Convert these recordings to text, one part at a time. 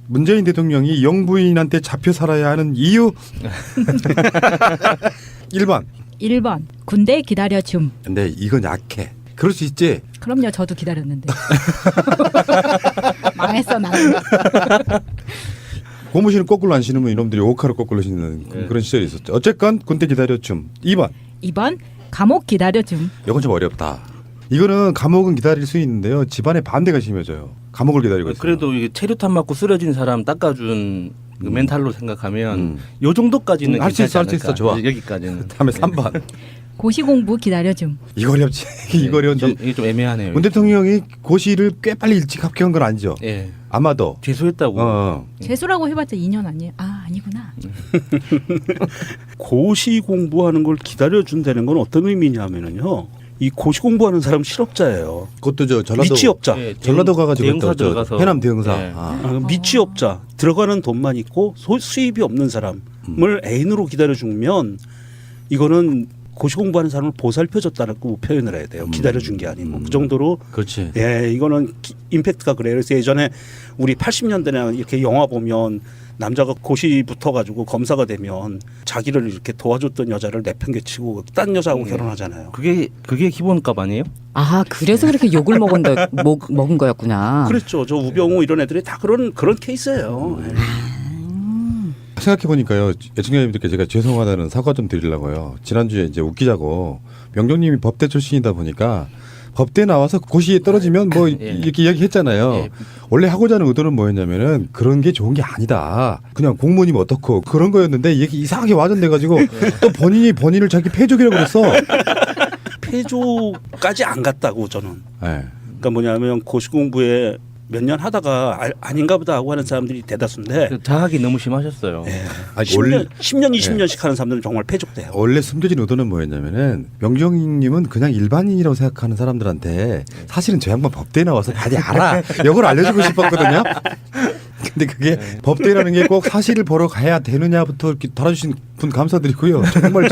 문재인 대통령이 영부인한테 잡혀 살아야 하는 이유 1번. 1번 군대 기다려줌. 근데 이건 약해. 그럴 수 있지. 그럼요. 저도 기다렸는데. 망했어 나는. 고무신을 거꾸로 안 신으면 이놈들이 오카를 거꾸로 신는 그런 시절이 있었죠. 어쨌건 군대 기다려줌. 2번. 2번 감옥 기다려줌. 이건 좀 어렵다. 이거는 감옥은 기다릴 수 있는데요. 집안의 반대가 심해져요. 감옥을 기다리고 있어요. 그래도 이게 체류탄 맞고 쓰러진 사람 닦아준 그 멘탈로 생각하면 요 정도까지는 할 수 있어, 할 수 괜찮지 있어. 좋아. 않을까? 여기까지는. 다음에 3번. 고시공부 기다려줌. 이거 어렵지. 이거 어려운데. 이게 좀 애매하네요. 문 대통령이 고시를 꽤 빨리 일찍 합격한 건 아니죠. 예. 아마도. 재수했다고. 재수라고 해봤자 2년 아니에요? 아 아니구나. 고시 공부하는 걸 기다려준다는 건 어떤 의미냐면요. 이 고시 공부하는 사람 실업자예요. 그것도 저 전라도 미취업자. 예, 전라도 가가지고 대응사 또 들어가서. 해남 대응사. 예. 미취업자 들어가는 돈만 있고 수입이 없는 사람을 애인으로 기다려주면 이거는 고시 공부하는 사람을 보살펴줬다고 표현을 해야 돼요. 기다려준 게 아니고 그 정도로. 그렇지. 예, 이거는 임팩트가 그래요. 그래서 예전에 우리 80년대나 이렇게 영화 보면 남자가 고시 붙어가지고 검사가 되면 자기를 이렇게 도와줬던 여자를 내팽개치고 딴 여자하고 결혼하잖아요. 그게 기본값 아니에요? 아 그래서 그렇게 욕을 먹은 거였구나. 그랬죠. 저 우병우 이런 애들이 다 그런 케이스예요. 예. 생각해 보니까요, 애청자님들께 제가 죄송하다는 사과 좀 드리려고요. 지난주에 이제 웃기자고 명정님이 법대 출신이다 보니까 법대 나와서 고시에 떨어지면 뭐 이렇게 이야기했잖아요. 예. 원래 하고자 하는 의도는 뭐였냐면은 그런 게 좋은 게 아니다. 그냥 공무원이면 어떻고 그런 거였는데 이게 이상하게 와전돼가지고 또 본인을 자기 패족이라고 그랬어. 폐조까지 안 갔다고 저는. 네. 그러니까 뭐냐면 고시 공부에 몇 년 하다가 아닌가 보다 하고 하는 사람들이 대다수인데 그 자학이 너무 심하셨어요. 아니, 10년, 20년씩 하는 사람들은 정말 폐족돼요. 원래 숨겨진 의도는 뭐였냐면은 명정님은 그냥 일반인이라고 생각하는 사람들한테 사실은 저 양반 법대에 나와서 많이 알아. 이걸 알려주고 싶었거든요. 근데 그게 법대라는 게 꼭 사실을 보러 가야 되느냐부터 이렇게 달아주신 분 감사드리고요. 정말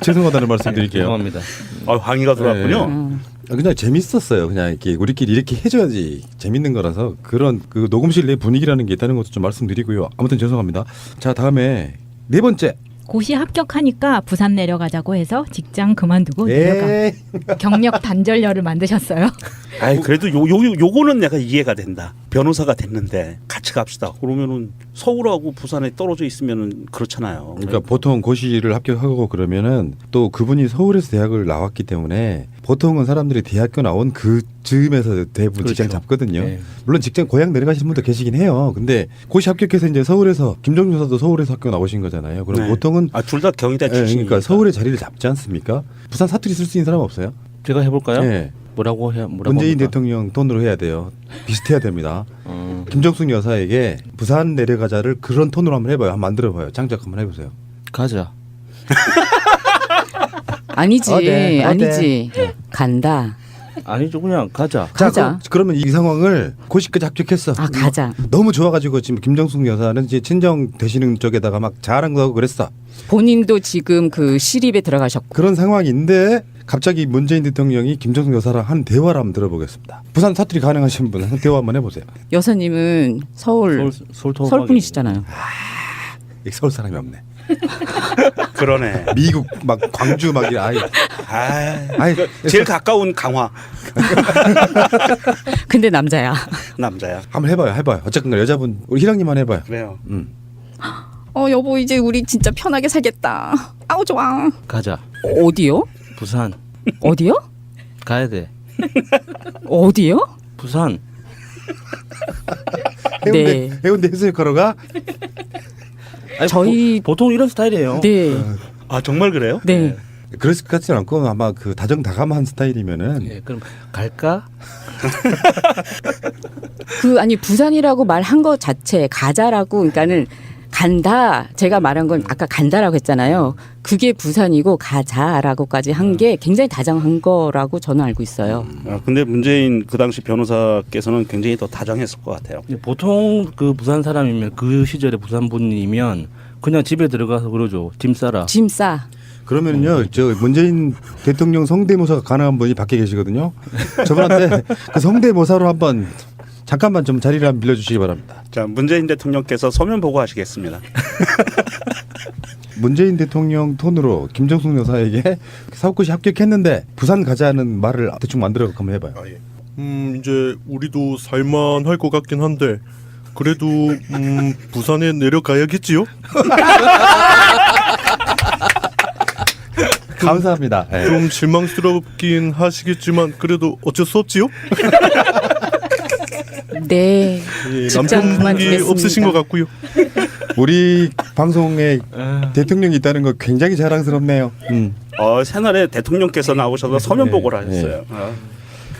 죄송하다는 말씀 드릴게요. 죄송합니다. 항의가 들어왔군요. 그냥 재밌었어요. 그냥 이렇게 우리끼리 이렇게 해줘야지 재밌는 거라서 그런 그 녹음실 내 분위기라는 게 있다는 것도 좀 말씀드리고요. 아무튼 죄송합니다. 자 다음에 4번째. 고시 합격하니까 부산 내려가자고 해서 직장 그만두고 내려가. 경력 단절녀를 만드셨어요. 아이 그래도 요거는 내가 이해가 된다. 변호사가 됐는데 같이 갑시다. 그러면은 서울하고 부산에 떨어져 있으면은 그렇잖아요. 그러니까 보통 고시를 합격하고 그러면은 또 그분이 서울에서 대학을 나왔기 때문에 보통은 사람들이 대학교 나온 그 즈음에서 대부분 그렇죠. 직장 잡거든요. 네. 물론 직장 고향 내려가시는 분도 계시긴 해요. 근데 고시 합격해서 이제 서울에서 김종준 여사도 서울에서 학교 나오신 거잖아요. 그럼 네. 보통은 둘 다 경희대 출신이니까. 그러니까 서울에 자리를 잡지 않습니까? 부산 사투리 쓸 수 있는 사람 없어요? 제가 해볼까요? 네. 뭐라고 문재인 합니까? 대통령 톤으로 해야 돼요. 비슷해야 됩니다. 김정숙 여사에게 부산 내려가자를 그런 톤으로 한번 해봐요. 한번 만들어봐요. 장작 한번 해보세요. 가자. 아니지 어때? 아니지 간다. 아니죠, 그냥 가자. 자, 가자. 그러면 이 상황을 고시까지 합격했어. 아 가자. 너무 좋아가지고 지금 김정숙 여사는 이제 친정 되시는 쪽에다가 막 자랑도 하고 그랬어. 본인도 지금 그 시립에 들어가셨고. 그런 상황인데 갑자기 문재인 대통령이 김정숙 여사랑 한 대화를 한번 들어보겠습니다. 부산 사투리 가능하신 분 한 대화 한번 해보세요. 여사님은 서울 분이시잖아요. 이 서울 사람이 없네. 그러네. 미국 막 광주 막 이래. 아이, 제일 가까운 강화 근데 남자야. 남자야. 한번 해봐요. 어쨌든 여자분 우리 희랑님만 해봐요. 그래요. 여보 이제 우리 진짜 편하게 살겠다. 아우 좋아. 가자. 어디요? 부산. 어디요? 가야 돼. 어디요? 부산. 네. 해운대 해수욕하러 가? 아니, 저희 보통 이런 스타일이에요. 네. 정말 그래요? 네. 그럴 것 같지는 않고 아마 그 다정다감한 스타일이면은 예, 그럼 갈까? 아니 부산이라고 말한 것 자체 가자라고 그러니까는 간다. 제가 말한 건 아까 간다라고 했잖아요. 그게 부산이고 가자라고까지 한 게 굉장히 다정한 거라고 저는 알고 있어요. 근데 문재인 그 당시 변호사께서는 굉장히 더 다정했을 것 같아요. 보통 그 부산 사람이면 그 시절에 부산 분이면 그냥 집에 들어가서 그러죠. 짐 싸라. 짐 싸. 그러면은요, 저 문재인 대통령 성대모사가 가능한 분이 밖에 계시거든요. 저분한테 그 성대모사로 한번 잠깐만 좀 자리를 한번 빌려주시기 바랍니다. 자, 문재인 대통령께서 서면 보고하시겠습니다. 문재인 대통령 톤으로 김정숙 여사에게 사업고시 합격했는데 부산 가자는 말을 대충 만들어 한번 해봐요. 이제 우리도 살만할 것 같긴 한데 그래도 부산에 내려가야겠지요? 감사합니다. 네. 좀 실망스럽긴 하시겠지만 그래도 어쩔 수 없지요? 네. 직장 남편분이 그만두겠습니다. 없으신 것 같고요. 우리 방송에 대통령이 있다는 거 굉장히 자랑스럽네요. 새날에 대통령께서 나오셔서 서면 보고를 하셨어요.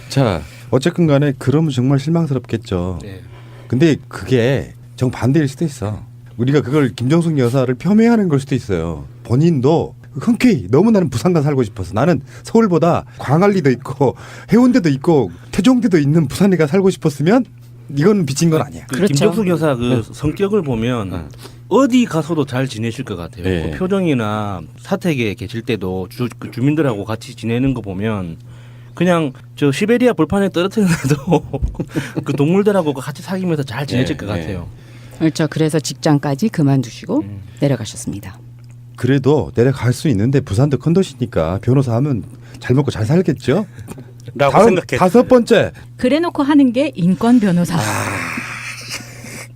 자, 어쨌든 간에 그러면 정말 실망스럽겠죠. 네. 근데 그게 정반대일 수도 있어. 우리가 그걸 김정숙 여사를 폄훼하는 걸 수도 있어요. 본인도 흔쾌히 너무 나는 부산가 살고 싶어서 나는 서울보다 광안리도 있고 해운대도 있고 태종대도 있는 부산에 가 살고 싶었으면 이건 빚진 건 아니야. 그 그렇죠. 김정숙 여사 그 성격을 보면 어디 가서도 잘 지내실 것 같아요. 네. 그 표정이나 사택에 계실 때도 그 주민들하고 같이 지내는 거 보면 그냥 저 시베리아 벌판에 떨어뜨려도 그 동물들하고 같이 사귀면서 잘 지내실 네, 것 같아요. 그렇죠. 그래서 직장까지 그만두시고 내려가셨습니다. 그래도 내려갈 수 있는데 부산도 큰 도시니까 변호사 하면 잘 먹고 잘 살겠죠. 라고 다음 생각했어요. 다섯 번째 그래놓고 하는 게 인권 변호사.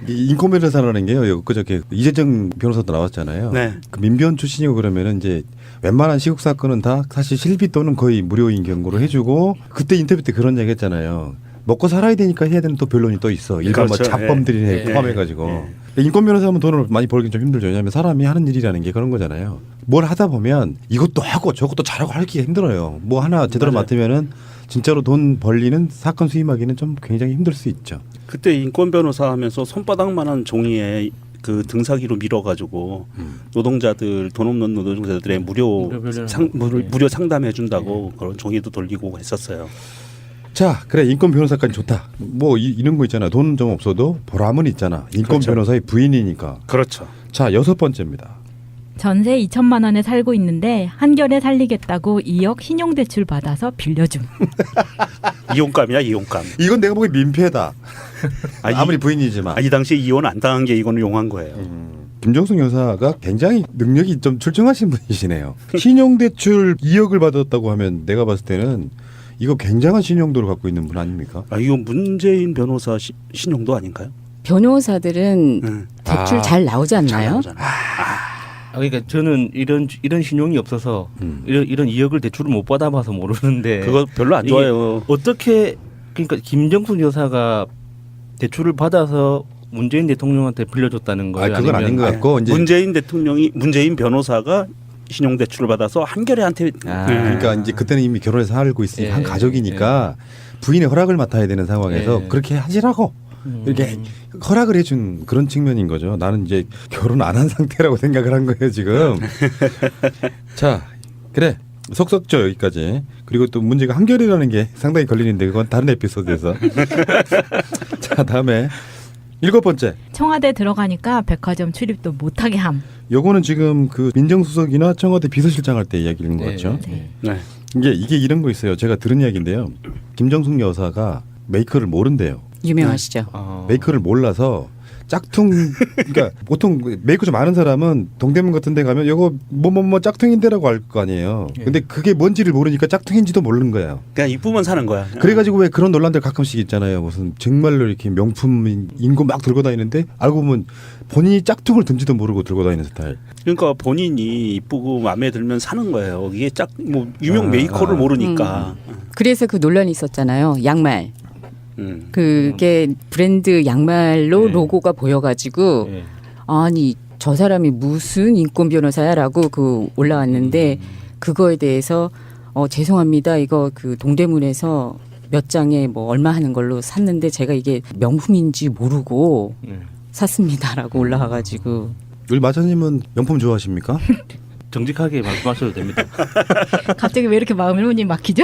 이 인권 변호사라는 게요. 그저께 이재정 변호사도 나왔잖아요. 네. 그 민변 출신이고 그러면은 이제 웬만한 시국 사건은 다 사실 실비 또는 거의 무료인 경고로 해주고 그때 인터뷰 때 그런 얘기했잖아요. 먹고 살아야 되니까 해야 되는 또 변론이 또 있어. 일반 뭐 그렇죠. 잡범들이 예. 포함해가지고 인권 변호사하면 돈을 많이 벌긴 좀 힘들죠. 왜냐하면 사람이 하는 일이라는 게 그런 거잖아요. 뭘 하다 보면 이것도 하고 저것도 잘하고 하기가 힘들어요. 뭐 하나 제대로 맞아요. 맡으면은 진짜로 돈 벌리는 사건 수임하기는 좀 굉장히 힘들 수 있죠. 그때 인권 변호사 하면서 손바닥만한 종이에 그 등사기로 밀어가지고 노동자들 돈 없는 노동자들의 무료 상담해 준다고 그런 종이도 돌리고 했었어요. 자, 그래 인권 변호사까지 좋다. 뭐 이런 거 있잖아. 돈 좀 없어도 보람은 있잖아. 인권 그렇죠. 변호사의 부인이니까. 그렇죠. 자, 여섯 번째입니다. 전세 2천만 원에 살고 있는데 한결에 살리겠다고 2억 신용대출 받아서 빌려줌. 이혼감이야 이혼감. 이건 내가 보기엔 민폐다. 아무리 부인이지만. 이 당시에 이혼 안 당한 게 이거는 용한 거예요. 김정숙 여사가 굉장히 능력이 좀 출중하신 분이시네요. 신용대출 2억을 받았다고 하면 내가 봤을 때는 이거 굉장한 신용도를 갖고 있는 분 아닙니까? 이거 문재인 변호사 신용도 아닌가요? 변호사들은 대출 잘 나오지 잘 않나요? 나오잖아요. 그러니까 저는 이런 신용이 없어서 이런 2억을 대출을 못 받아봐서 모르는데 그거 별로 안 이게 좋아요. 어떻게 그러니까 김정숙 여사가 대출을 받아서 문재인 대통령한테 빌려줬다는 거예요? 그건 아닌 것 같고 이제 문재인 변호사가 신용대출을 받아서 한결에한테 그러니까 이제 그때는 이미 결혼해서 살고 있으니까 예, 한 가족이니까 부인의 허락을 맡아야 되는 상황에서 예. 그렇게 하시라고 이렇게 허락을 해준 그런 측면인 거죠. 나는 이제 결혼 안 한 상태라고 생각을 한 거예요 지금. 자, 그래 속속죠 여기까지. 그리고 또 문제가 한결이라는 게 상당히 걸리는데 그건 다른 에피소드에서. 자, 다음에 일곱 번째. 청와대 들어가니까 백화점 출입도 못하게 함. 요거는 지금 그 민정수석이나 청와대 비서실장 할 때 이야기인 것 같죠. 네. 네. 이게 이런 거 있어요. 제가 들은 이야기인데요. 김정숙 여사가 메이커를 모른대요. 유명하시죠. 메이커를 몰라서 짝퉁 그러니까 보통 메이커 좀 아는 사람은 동대문 같은 데 가면 이거 뭐 짝퉁인데라고 할 거 아니에요. 근데 그게 뭔지를 모르니까 짝퉁인지도 모르는 거예요. 그냥 이쁘면 사는 거야. 그래가지고 왜 그런 논란들 가끔씩 있잖아요. 무슨 정말로 이렇게 명품 인고 막 들고 다니는데 알고 보면 본인이 짝퉁을 든지도 모르고 들고 다니는 스타일. 그러니까 본인이 이쁘고 마음에 들면 사는 거예요. 이게 뭐 유명 메이커를 모르니까. 그래서 그 논란이 있었잖아요. 양말. 음. 그게 브랜드 양말로 로고가 보여가지고 네. 아니 저 사람이 무슨 인권 변호사야라고 그 올라왔는데 그거에 대해서 죄송합니다. 이거 그 동대문에서 몇 장에 뭐 얼마 하는 걸로 샀는데 제가 이게 명품인지 모르고 샀습니다라고 올라와가지고 우리 마차님은 명품 좋아하십니까? 정직하게 말씀하셔도 됩니다. 갑자기 왜 이렇게 마음을 문이 막히죠?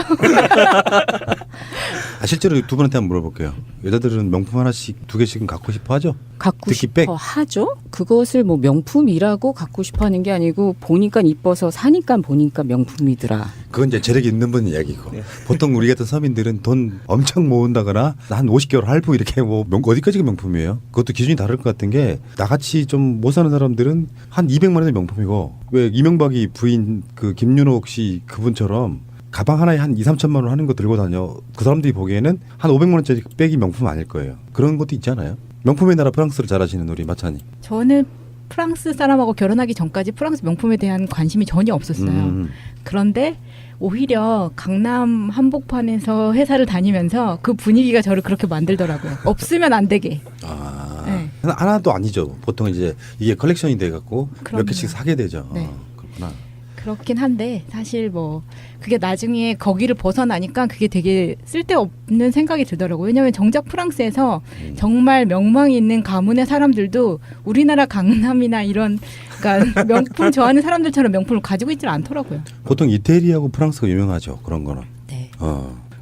실제로 두 분한테 한번 물어볼게요. 여자들은 명품 하나씩 두 개씩은 갖고 싶어 하죠? 갖고 특히 백. 싶어 하죠. 그것을 뭐 명품이라고 갖고 싶어 하는 게 아니고 보니까 이뻐서 사니까 보니까 명품이더라. 그건 이제 재력이 있는 분 이야기고. 보통 우리 같은 서민들은 돈 엄청 모은다거나 한 50개월 할부 이렇게 뭐 어디까지가 명품이에요? 그것도 기준이 다를 것 같은 게 나같이 좀 못 사는 사람들은 한 200만 원이 명품이고 왜 이명박이 부인 그 김윤옥 씨 그분처럼 가방 하나에 한 2, 3천만 원 하는 거 들고 다녀. 그 사람들이 보기에는 한 500만 원짜리 백이 명품 아닐 거예요. 그런 것도 있잖아요. 명품의 나라 프랑스를 잘 아시는 우리 마찬이. 저는 프랑스 사람하고 결혼하기 전까지 프랑스 명품에 대한 관심이 전혀 없었어요. 그런데 오히려 강남 한복판에서 회사를 다니면서 그 분위기가 저를 그렇게 만들더라고요. 없으면 안 되게. 아, 네. 하나도 아니죠. 보통 이제 이게 컬렉션이 돼 갖고 몇 그럼요. 개씩 사게 되죠. 네. 그렇구나. 그렇긴 한데 사실 뭐 그게 나중에 거기를 벗어나니까 그게 되게 쓸데없는 생각이 들더라고요. 왜냐하면 정작 프랑스에서 정말 명망이 있는 가문의 사람들도 우리나라 강남이나 이런 그러니까 명품 좋아하는 사람들처럼 명품을 가지고 있지는 않더라고요. 보통 이태리하고 프랑스가 유명하죠. 그런 거는. 네.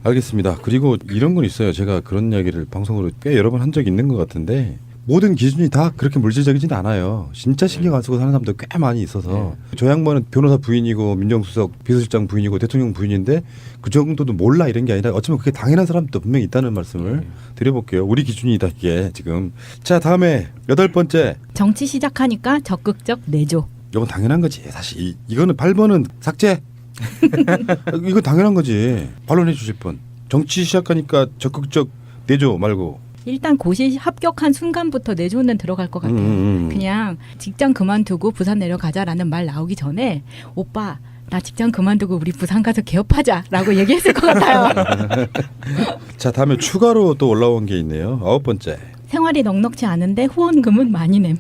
알겠습니다. 그리고 이런 건 있어요. 제가 그런 이야기를 방송으로 꽤 여러 번 한 적이 있는 것 같은데 모든 기준이 다 그렇게 물질적이지는 않아요. 진짜 신경 안 쓰고 사는 사람도 꽤 많이 있어서 저 양반은 변호사 부인이고 민정수석 비서실장 부인이고 대통령 부인인데 그 정도도 몰라 이런 게 아니라 어쩌면 그게 당연한 사람도 분명히 있다는 말씀을 드려볼게요. 우리 기준이다 이게 지금. 자 다음에 8번째. 정치 시작하니까 적극적 내조. 이건 당연한 거지. 사실 이거는 8번은 삭제. 이거 당연한 거지. 반론해 주실 분. 정치 시작하니까 적극적 내조 말고. 일단 고시 합격한 순간부터 내조는 들어갈 것 같아요. 그냥 직장 그만두고 부산 내려가자라는 말 나오기 전에 오빠 나 직장 그만두고 우리 부산 가서 개업하자라고 얘기했을 것 같아요. 자 다음에 추가로 또 올라온 게 있네요. 9번째. 생활이 넉넉지 않은데 후원금은 많이 냄.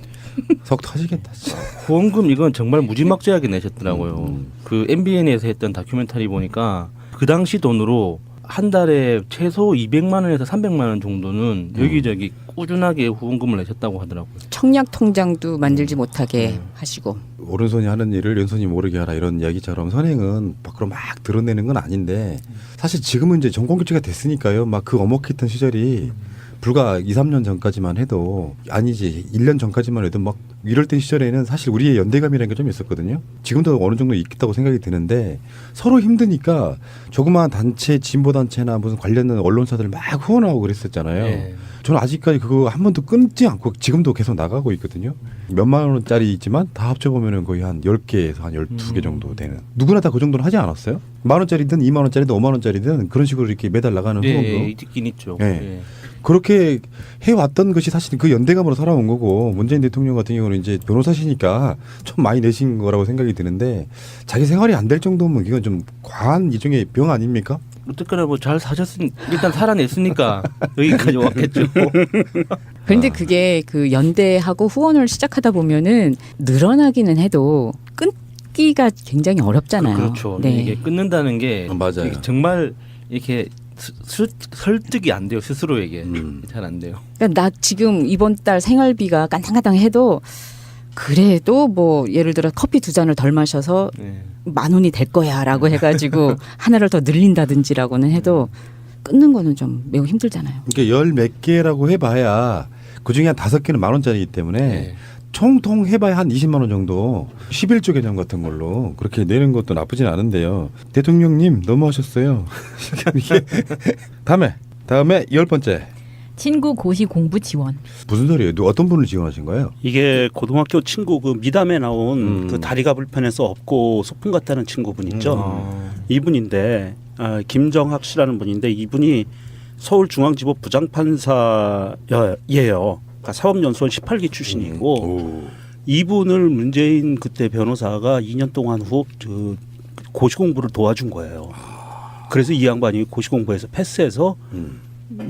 속 터지겠다. 진짜. 후원금 이건 정말 무지막지하게 내셨더라고요. 그 MBN에서 했던 다큐멘터리 보니까 그 당시 돈으로 한 달에 최소 200만 원에서 300만 원 정도는 여기저기 꾸준하게 후원금을 내셨다고 하더라고요. 청약 통장도 만들지 못하게 하시고. 오른손이 하는 일을 왼손이 모르게 하라 이런 이야기처럼 선행은 밖으로 막 드러내는 건 아닌데 사실 지금은 이제 정권 교체가 됐으니까요. 막 그 엄혹했던 시절이 불과 2, 3년 전까지만 해도 아니지 1년 전까지만 해도 막 이럴 때 시절에는 사실 우리의 연대감이라는 게 좀 있었거든요. 지금도 어느 정도 있다고 생각이 드는데 서로 힘드니까 조그마한 단체 진보 단체나 무슨 관련된 언론사들 막 후원하고 그랬었잖아요. 예. 저는 아직까지 그거 한 번도 끊지 않고 지금도 계속 나가고 있거든요. 몇만 원짜리 있지만 다 합쳐보면 거의 한 10개에서 한 12개 정도 되는. 누구나 다 그 정도는 하지 않았어요? 만 원짜리든 2만 원짜리든 5만 원짜리든 그런 식으로 이렇게 매달 나가는 후원금. 예, 있긴 있죠. 예. 예. 그렇게 해왔던 것이 사실 그 연대감으로 살아온 거고 문재인 대통령 같은 경우는 이제 변호사시니까 좀 많이 내신 거라고 생각이 드는데 자기 생활이 안 될 정도면 이건 좀 과한 일종의 병 아닙니까? 어쨌거나 뭐 잘 사셨으니 일단 살아냈으니까 여기까지 왔겠죠. 그런데 그게 그 연대하고 후원을 시작하다 보면은 늘어나기는 해도 끊기가 굉장히 어렵잖아요. 그렇죠. 네. 이게 끊는다는 게 맞아요. 이게 정말 이렇게 설득이 안 돼요. 스스로에게 잘 안 돼요. 그러니까 나 지금 이번 달 생활비가 깐당깐당해도 그래도 뭐 예를 들어 커피 2잔을 덜 마셔서 네. 10,000원이 될 거야라고 해가지고 하나를 더 늘린다든지라고는 해도 끊는 거는 좀 매우 힘들잖아요. 그러니까 열 몇 개라고 해봐야 그 중에 한 5개는 만 원짜리이기 때문에 네. 총통 해봐야 한 20만 원 정도 11조 개념 같은 걸로 그렇게 내는 것도 나쁘진 않은데요. 대통령님 너무하셨어요. 이게 다음에 10번째. 친구 고시 공부 지원. 무슨 소리예요? 어떤 분을 지원하신 거예요? 이게 고등학교 친구 그 미담에 나온 그 다리가 불편해서 없고 소풍 갔다는 친구분 있죠. 이분인데 김정학 씨라는 분인데 이분이 서울중앙지법 부장판사예요. 그러니까 사법연수원 18기 출신이고 이분을 문재인 그때 변호사가 2년 동안 그 고시 공부를 도와준 거예요. 그래서 이 양반이 고시 공부에서 패스해서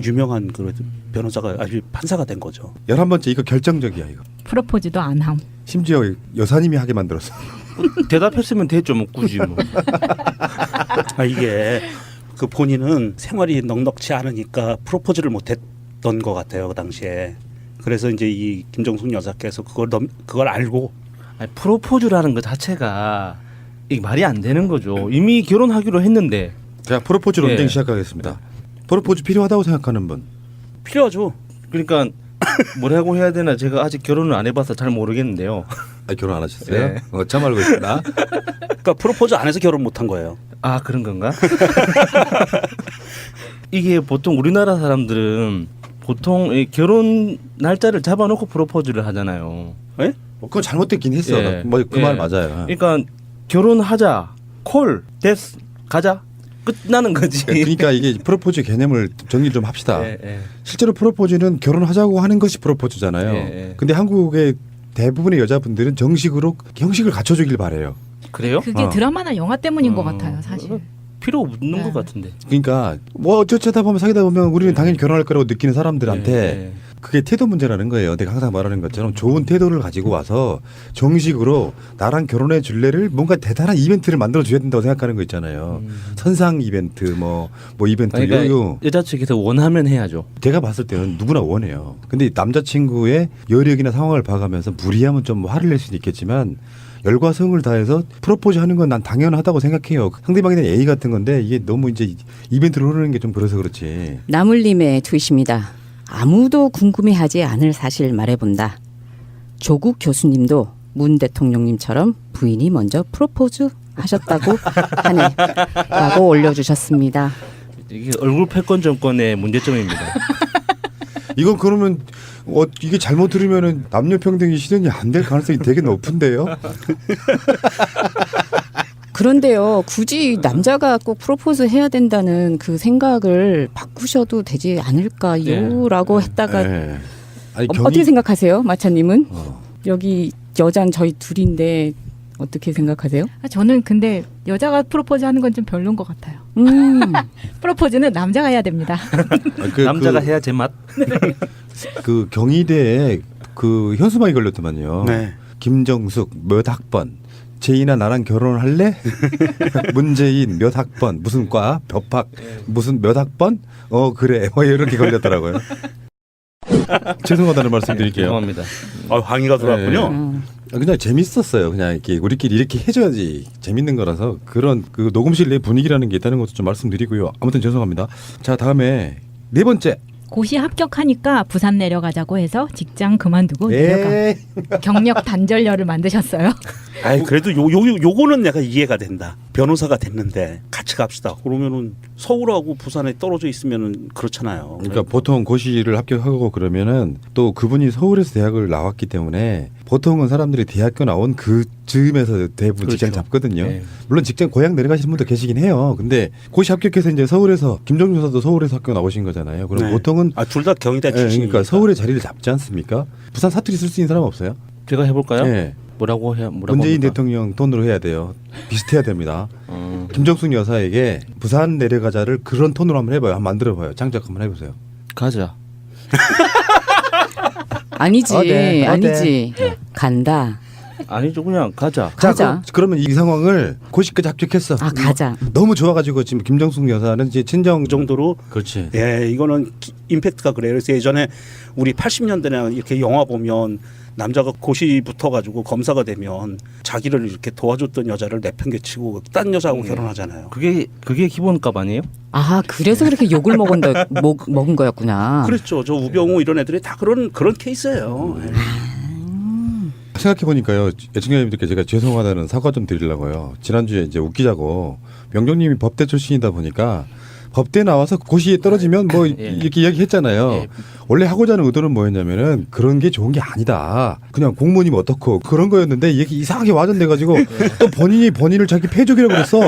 유명한 그 변호사가 아주 판사가 된 거죠. 11번째 이거 결정적이야 이거. 프로포즈도 안 함. 심지어 여사님이 하게 만들었어. 대답했으면 됐죠. 뭐 굳이 뭐. 이게 그 본인은 생활이 넉넉치 않으니까 프로포즈를 못했던 것 같아요 그 당시에. 그래서 이제 이 김정숙 여사께서 그걸 알고 아니, 프로포즈라는 것 자체가 이게 말이 안 되는 거죠. 이미 결혼하기로 했는데. 자 프로포즈 논쟁 예. 시작하겠습니다. 프로포즈 필요하다고 생각하는 분. 필요하죠. 그러니까 뭐라고 해야 되나 제가 아직 결혼을 안 해봐서 잘 모르겠는데요. 아, 결혼 안 하셨어요? 네. 처음 알고 있습니다. 그러니까 프로포즈 안 해서 결혼 못 한 거예요. 아 그런 건가? 이게 보통 우리나라 사람들은 보통 이 결혼 날짜를 잡아놓고 프로포즈를 하잖아요. 예? 그건 잘못됐긴 했어. 예. 뭐 그 말 예. 맞아요. 그러니까 결혼하자, 콜, 데스, 가자, 끝나는 거지. 그러니까 이게 프로포즈 개념을 정리 좀 합시다. 예, 예. 실제로 프로포즈는 결혼하자고 하는 것이 프로포즈잖아요. 예, 예. 근데 한국의 대부분의 여자분들은 정식으로 형식을 갖춰주길 바래요. 그래요? 그게 어. 드라마나 영화 때문인 것 어. 같아요, 사실. 필요 없는 네. 것 같은데. 그러니까 뭐 어쩌다 보면 사귀다 보면 우리는 당연히 결혼할 거라고 느끼는 사람들한테 예, 예. 그게 태도 문제라는 거예요. 내가 항상 말하는 것처럼 좋은 태도를 가지고 와서 정식으로 나랑 결혼해 줄래를 뭔가 대단한 이벤트를 만들어 줘야 된다고 생각하는 거 있잖아요. 선상 이벤트 뭐 이벤트 그러니까 요 여자 측에서 원하면 해야죠. 제가 봤을 때는 누구나 원해요. 근데 남자친구의 여력이나 상황을 봐가면서 무리하면 좀 화를 낼 수는 있겠지만 열과 성을 다해서 프로포즈 하는 건 난 당연하다고 생각해요. 상대방에 대한 예의 같은 건데 이게 너무 이제 이벤트로 흐르는 게 좀 그래서 그렇지. 나물님의 트윗입니다. 아무도 궁금해하지 않을 사실 말해본다. 조국 교수님도 문 대통령님처럼 부인이 먼저 프로포즈 하셨다고 하네 라고 올려주셨습니다. 이게 얼굴 패권 정권의 문제점입니다. 이건 그러면 이게 잘못 들으면은 남녀 평등이 실현이 안 될 가능성이 되게 높은데요. 그런데요, 굳이 남자가 꼭 프로포즈 해야 된다는 그 생각을 바꾸셔도 되지 않을까요? 라고 했다가 네. 아니, 어떻게 생각하세요, 마차님은? 어. 여기 여잔 저희 둘인데 어떻게 생각하세요? 저는 근데 여자가 프로포즈 하는 건 좀 별론 것 같아요. 프로포즈는 남자가 해야 됩니다. 남자가 해야 제맛. 그 경희대에 그 현수막이 걸렸더만요. 네. 김정숙 몇 학번 제이나 나랑 결혼할래? 문재인 몇 학번 무슨 과 법학 무슨 몇 학번? 그래 뭐 이렇게 걸렸더라고요. 죄송하다는 말씀드릴게요. 죄송합니다. 항의가 들어왔군요. 네. 그냥 재밌었어요. 그냥 이렇게 우리끼리 이렇게 해줘야지 재밌는 거라서 그런 그 녹음실 내 분위기라는 게 있다는 것도 좀 말씀드리고요. 아무튼 죄송합니다. 자 다음에 네 번째. 고시 합격하니까 부산 내려가자고 해서 직장 그만두고 내려가. 에이. 경력 단절녀를 만드셨어요. 아이 그래도 요거는 내가 이해가 된다. 변호사가 됐는데 같이 갑시다. 그러면은 서울하고 부산에 떨어져 있으면은 그렇잖아요. 그러니까 보통 고시를 합격하고 그러면은 또 그분이 서울에서 대학을 나왔기 때문에 보통은 사람들이 대학교 나온 그 즈음에서 대부분 직장 그렇죠. 잡거든요. 네. 물론 직장 고향 내려가시는 분도 계시긴 해요. 근데 고시 합격해서 이제 서울에서 김정준 여사도 서울에서 학교 나오신 거잖아요. 그럼 네. 보통은 둘 다 경희대 출신이니까. 그러니까 서울에 자리를 잡지 않습니까? 부산 사투리 쓸 수 있는 사람 없어요? 제가 해볼까요? 네. 뭐라고 문재인 합니까? 대통령 돈으로 해야 돼요. 비슷해야 됩니다. 김정숙 여사에게 부산 내려가자를 그런 톤으로 한번 해봐요. 한번 만들어봐요. 장작 한번 해보세요. 가자. 아니지, 어때? 아니지. 간다. 아니죠, 그냥 가자. 자, 가자. 그러면 이 상황을 고시까지 합격했어. 아, 가자. 너무 좋아가지고 지금 김정숙 여사는 이제 친정 그 정도로 그렇지. 예, 이거는 임팩트가 그래요. 그래서 예전에 우리 80년대나 이렇게 영화 보면 남자가 고시 붙어가지고 검사가 되면 자기를 이렇게 도와줬던 여자를 내팽개치고 딴 여자하고 결혼하잖아요. 그게 기본값 아니에요? 아, 그래서 그렇게 욕을 먹은 거였구나. 그랬죠. 저 우병우 이런 애들이 다 그런 케이스예요. 예. 생각해 보니까요, 애청자님들께 제가 죄송하다는 사과 좀 드리려고요. 지난주에 이제 웃기자고 명정님이 법대 출신이다 보니까 법대 나와서 고시에 떨어지면 뭐 이렇게 이야기했잖아요. 예. 원래 하고자 하는 의도는 뭐였냐면은 그런 게 좋은 게 아니다. 그냥 공무원이면 어떻고 그런 거였는데 이게 이상하게 와전돼가지고 또 본인을 자기 패족이라고 그랬어.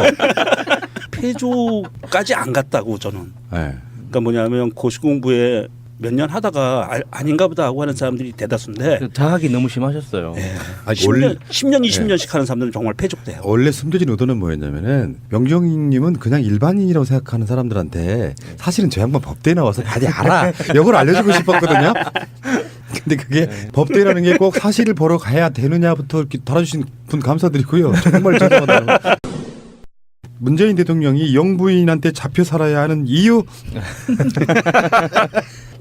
폐조까지 안 갔다고 저는. 네. 그러니까 뭐냐면 고시 공부에 몇 년 하다가 아닌가 보다 하고 하는 사람들이 대다수인데 자학이 너무 심하셨어요. 예. 아니, 10년, 20년씩 하는 사람들은 정말 폐족돼요. 원래 숨겨진 의도는 뭐였냐면은 명정님은 그냥 일반인이라고 생각하는 사람들한테 사실은 저 양반 법대에 나와서 많이 알아. 이걸 알려주고 싶었거든요. 근데 그게 법대라는 게 꼭 사실을 보러 가야 되느냐부터 이렇게 달아주신 분 감사드리고요. 정말 죄송하다. 문재인 대통령이 영부인한테 잡혀 살아야 하는 이유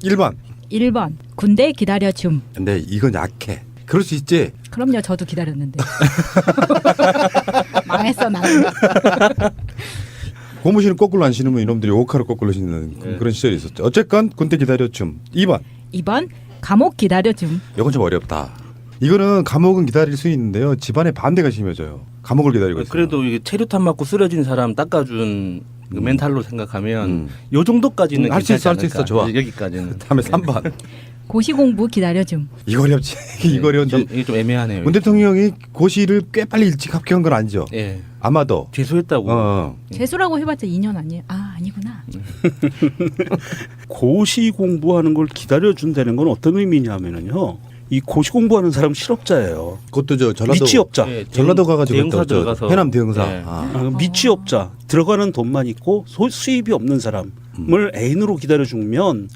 1번. 1번 군대 기다려줌. 근데 이건 약해. 그럴 수 있지. 그럼요, 저도 기다렸는데. 망했어 나는. 고무신을 거꾸로 안 신으면 이놈들이 오카를 거꾸로 신는 네. 그런 시절이 있었죠. 어쨌건 군대 기다려줌. 2번. 2번 감옥 기다려줌. 이건 좀 어렵다. 이거는 감옥은 기다릴 수 있는데요. 집안의 반대가 심해져요. 감옥을 기다리고 있어요. 그래도 이게 체류탄 맞고 쓰러진 사람 닦아준 그 멘탈로 생각하면 요 정도까지는 할 수 있어, 할 수 괜찮지 있어. 좋아. 않을까? 여기까지는. 다음에 3번. 고시공부 기다려줌. 이거 어렵지. 이거 어려운데. 이게 좀 애매하네요. 문 대통령이 고시를 꽤 빨리 일찍 합격한 건 아니죠. 예. 아마도. 재수했다고. 재수라고 해봤자 2년 아니에요? 아 아니구나. 고시 공부하는 걸 기다려준다는 건 어떤 의미냐면은요. 이 고시 공부하는 사람 실업자예요. 그것도 저 전라도 미취업자. 예, 전라도 가가지고 대형사 또 들어가서. 해남 대형사. 예. 아. 미취업자 들어가는 돈만 있고 수입이 없는 사람을 애인으로 기다려주면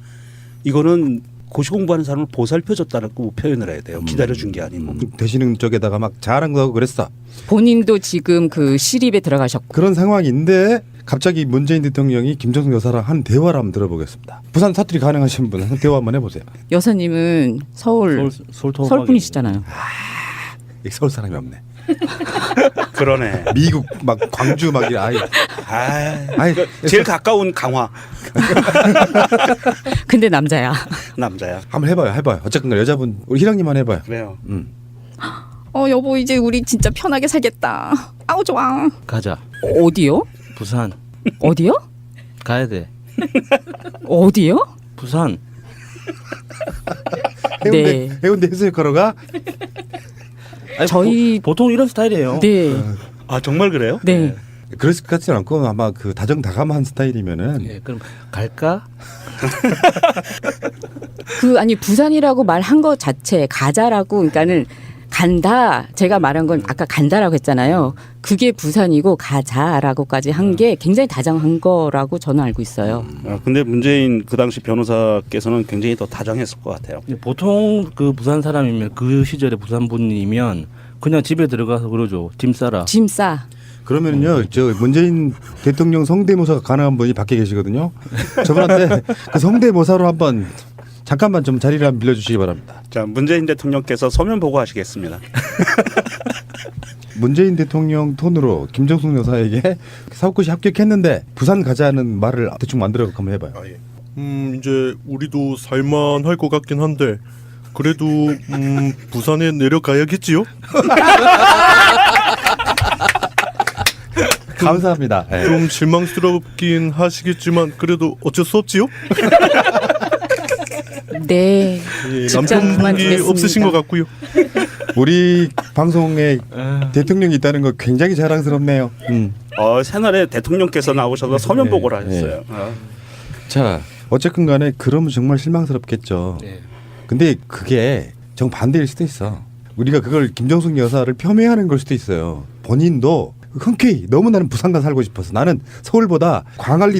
이거는 고시 공부하는 사람을 보살펴줬다고 표현을 해야 돼요. 기다려준 게 아니고. 되시는 쪽에다가 막 잘한 거하고 그랬어. 본인도 지금 그 시립에 들어가셨고 그런 상황인데 갑자기 문재인 대통령이 김정숙 여사랑 한 대화를 한번 들어보겠습니다. 부산 사투리 가능하신 분 한 대화 한번 해보세요. 여사님은 서울 서울 분이시잖아요. 서울 사람이 없네. 그러네. 미국 막 광주 막 아이 아이 제일 가까운 강화 근데 남자야. 남자야. 한번 해봐요. 어쨌든 여자분 우리 희랑님만 해봐요. 그래요. 여보 이제 우리 진짜 편하게 살겠다. 아우 좋아. 가자. 어디요? 부산 어디요? 가야 돼. 어디요? 부산. 해운대 해수욕하러 가? 아니, 저희- 보통 이런 스타일이에요. 네. 아 정말 그래요? 네. 그럴 것 같지는 않고 아마 그 다정다감한 스타일이면은 예, 그럼 갈까? 아니 부산이라고 말한 것 자체 가자라고 그러니까는 간다. 제가 말한 건 아까 간다라고 했잖아요. 그게 부산이고 가자라고까지 한 게 굉장히 다정한 거라고 저는 알고 있어요. 근데 문재인 그 당시 변호사께서는 굉장히 더 다정했을 것 같아요. 근데 보통 그 부산 사람이면 그 시절에 부산 분이면 그냥 집에 들어가서 그러죠. 짐 싸라. 짐 싸. 그러면은요 저 문재인 대통령 성대모사가 가능한 분이 밖에 계시거든요. 저분한테 그 성대모사로 한번 잠깐만 좀 자리를 한번 빌려주시기 바랍니다. 자 문재인 대통령께서 서면 보고하시겠습니다. 문재인 대통령 톤으로 김정숙 여사에게 사업고시 합격했는데 부산 가자는 말을 대충 만들어 한번 해봐요. 이제 우리도 살만할 것 같긴 한데 그래도 부산에 내려가야겠지요? 감사합니다. 네. 좀 실망스럽긴 하시겠지만 그래도 어쩔 수 없지요? 네. 예, 직장 남편분이 그만두겠습니다. 없으신 것 같고요. 우리 방송에 대통령이 있다는 거 굉장히 자랑스럽네요. 새날에 대통령께서 나오셔서 서면 보고를 하셨어요. 자 어쨌든 간에 그러면 정말 실망스럽겠죠. 네. 근데 그게 정반대일 수도 있어. 우리가 그걸 김정숙 여사를 폄훼하는 걸 수도 있어요. 본인도 흔쾌히 너무 나는 부산가 살고 싶어서 나는 서울보다 광안리